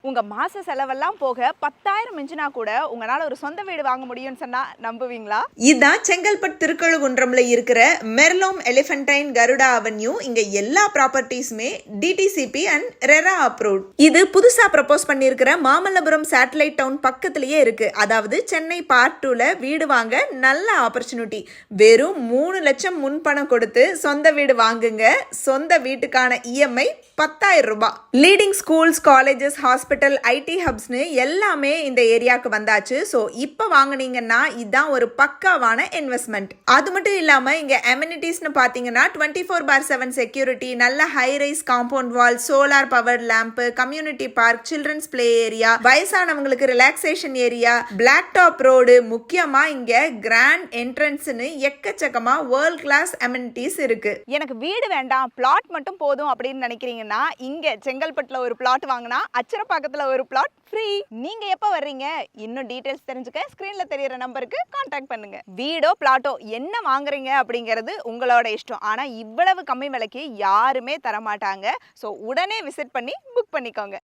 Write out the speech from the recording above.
உங்க மாச செலவெல்லாம் போக 10,000 மிஞ்சினா கூட உங்களால ஒரு சொந்த வீடு வாங்க முடியும்னு சொன்னா நம்புவீங்களா? இதுதான் செங்கல்பட்டு திருக்கழுகுன்றம்ல இருக்கிற மெர்லோம் எலிஃபென்டைன் கருடா அவென்யூ. இங்க எல்லா ப்ராப்பர்ட்டிஸுமே டிடிசிபி அண்ட் ரெரா அப்ரூவ்ட். இது புதுசா ப்ரப்போஸ் பண்ணியிருக்கிற மாமல்லபுரம் சேட்டலைட் டவுன் பக்கத்திலேயே இருக்கு. அதாவது சென்னை பார்ட் 2ல வீடு வாங்க நல்ல ஆப்பர்ச்சுனிட்டி. வெறும் 3 லட்சம் முன்பணம் கொடுத்து சொந்த வீடு வாங்குங்க. சொந்த வீட்டுக்கான இஎம்ஐ 10,000 ரூபாய். Leading schools, colleges, hospital, IT ஹப்ஸ்னு எல்லாமே இந்த ஏரியாவுக்கு வந்தாச்சு. ஸோ இப்போ வாங்கினீங்கன்னா இதுதான் ஒரு பக்காவான இன்வெஸ்ட்மெண்ட். அது மட்டும் இல்லாமல் இங்கே அமெனிட்டிஸ்னு பார்த்தீங்கன்னா 24/7 செக்யூரிட்டி, நல்ல high rise compound wall, solar power lamp, community park, children's play area, வயசானவங்களுக்கு relaxation area, black top road, முக்கியமா இங்க கிராண்ட் என்ட்ரன்ஸ்னு எக்கச்சக்கமா வேர்ல்ட் கிளாஸ் அமெனிட்டிஸ் இருக்கு. எனக்கு வீடு வேண்டாம், பிளாட் மட்டும் போதும் அப்படின்னு நினைக்கிறீங்கன்னா இங்க செங்கல்பட்டுல ஒரு பிளாட் வாங்கினா அச்சரப்பாக்கத்துல ஒரு பிளாட் ஃப்ரீ. நீங்க எப்ப வர்றீங்க? இன்னும் டீடைல்ஸ் தெரிஞ்சுக்க ஸ்கிரீன்ல தெரியற நம்பருக்கு கான்டாக்ட் பண்ணுங்க. வீடோ பிளாட்டோ என்ன வாங்குறீங்க அப்படிங்கிறது உங்களோட இஷ்டம். ஆனா இவ்வளவு கம்மி விலைக்கு யாருமே தர மாட்டாங்க. ஸோ உடனே விசிட் பண்ணி புக் பண்ணிக்கோங்க.